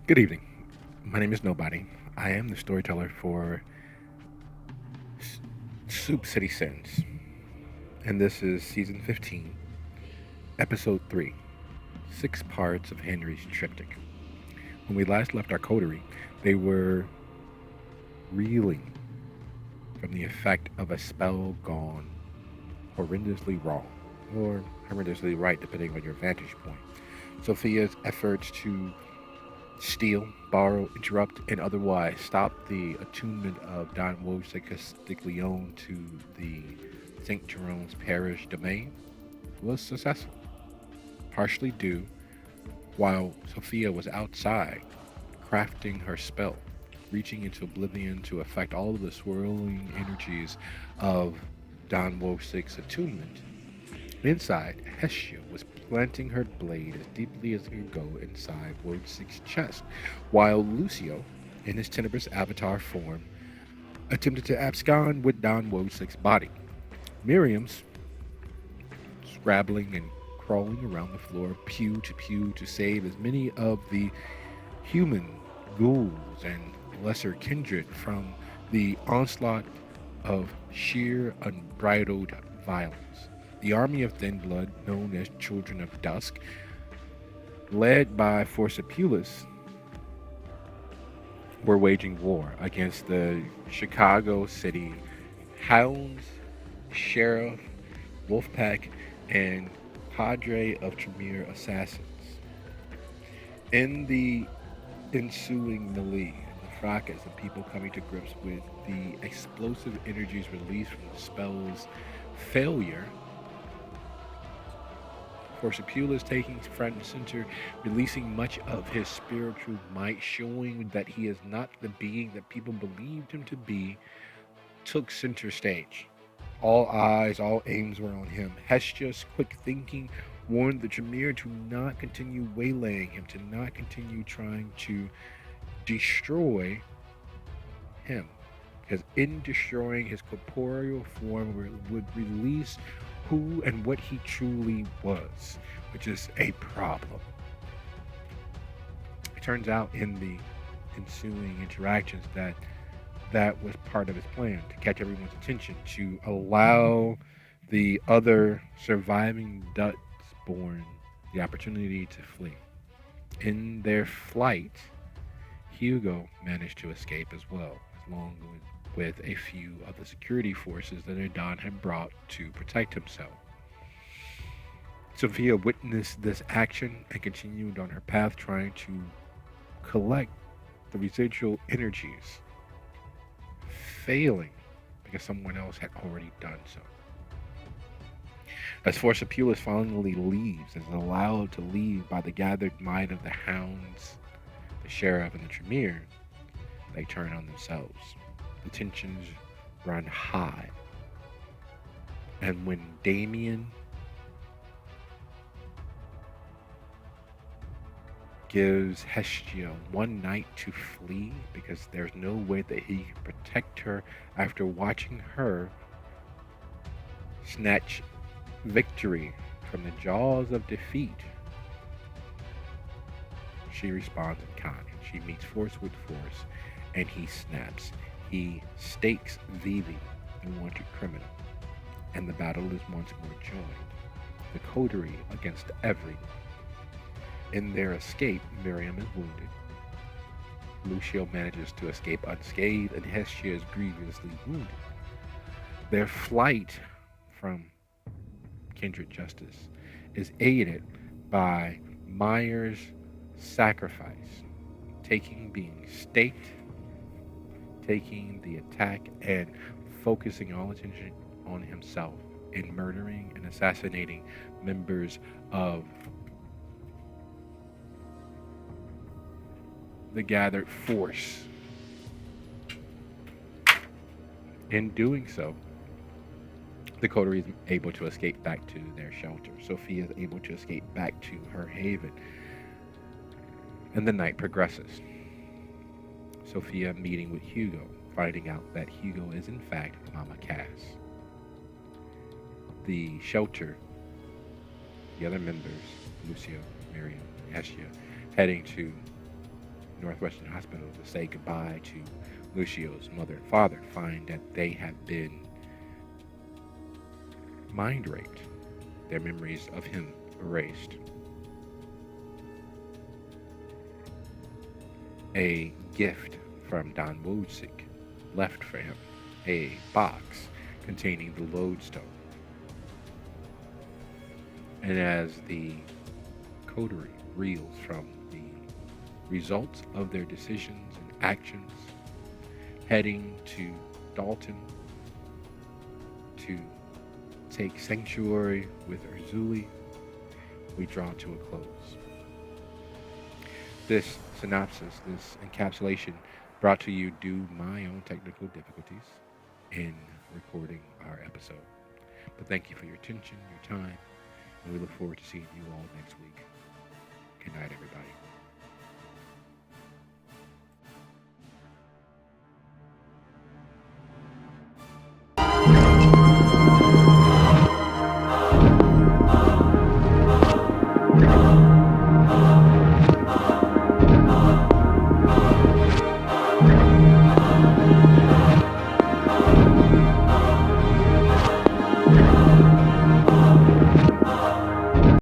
Good evening. My name is Nobody. I am the storyteller for Soup City Sins, and this is season 15, episode 3, 6 parts of Henry's Triptych. When we last left our coterie, they were reeling from the effect of a spell gone horrendously wrong, or horrendously right, depending on your vantage point. Sophia's efforts to steal, borrow, interrupt, and otherwise stop the attunement of Don Wojciech Castiglione to the St. Jerome's parish domain was successful, partially due while Sophia was outside crafting her spell, reaching into oblivion to affect all of the swirling energies of Don Wojciech's attunement. Inside, Hestia was planting her blade as deeply as it could go inside Wojciech's chest, while Lucio, in his tenebrous avatar form, attempted to abscond with Don Wojciech's body. Miriam's scrabbling and crawling around the floor, pew to pew, to save as many of the human ghouls and lesser kindred from the onslaught of sheer unbridled violence. The army of thin blood, known as Children of Dusk, led by Forcipulus, were waging war against the Chicago City Hounds, Sheriff, Wolfpack, and cadre of Tremere assassins. In the ensuing melee, the fracas of people coming to grips with the explosive energies released from the spell's failure, Forcipulus taking front and center, releasing much of his spiritual might, showing that he is not the being that people believed him to be, took center stage. All eyes, all aims were on him. Hestia's quick thinking warned the Tremere to not continue waylaying him, to not continue trying to destroy him. Because in destroying his corporeal form would release who and what he truly was, which is a problem. It turns out in the ensuing interactions that was part of his plan, to catch everyone's attention, to allow the other surviving Dutchborn the opportunity to flee. In their flight, Hugo managed to escape as well, along with a few of the security forces that Adon had brought to protect himself. Sophia witnessed this action and continued on her path, trying to collect the residual energies, failing because someone else had already done so. As Forcipulus finally leaves, is allowed to leave by the gathered might of the Hounds, the Sheriff, and the Tremere, they turn on themselves. The tensions run high. And when Damien gives Hestia one night to flee because there's no way that he can protect her after watching her snatch victory from the jaws of defeat, she responds in kind. She meets force with force, and he snaps. He stakes Vivi, the wanted criminal, and the battle is once more joined. The coterie against everyone. In their escape, Miriam is wounded. Lucio manages to escape unscathed, and Hestia is grievously wounded. Their flight from Kindred Justice is aided by Meyer's sacrifice, being staked, taking the attack, and focusing all attention on himself in murdering and assassinating members of the gathered force. In doing so, the coterie is able to escape back to their shelter. Sophia is able to escape back to her haven. And the night progresses. Sophia meeting with Hugo, finding out that Hugo is in fact Mama Cass. The shelter, the other members, Lucio, Miriam, Hestia, heading to Northwestern Hospital to say goodbye to Lucio's mother and father, find that they have been mind raped, their memories of him erased. A gift from Don Woodsick left for him, a box containing the lodestone. And as the coterie reels from the results of their decisions and actions, heading to Dalton to take sanctuary with Urzuli, we draw to a close. This synopsis, this encapsulation, brought to you due my own technical difficulties in recording our episode. But thank you for your attention, your time, and we look forward to seeing you all next week. Good night, everybody.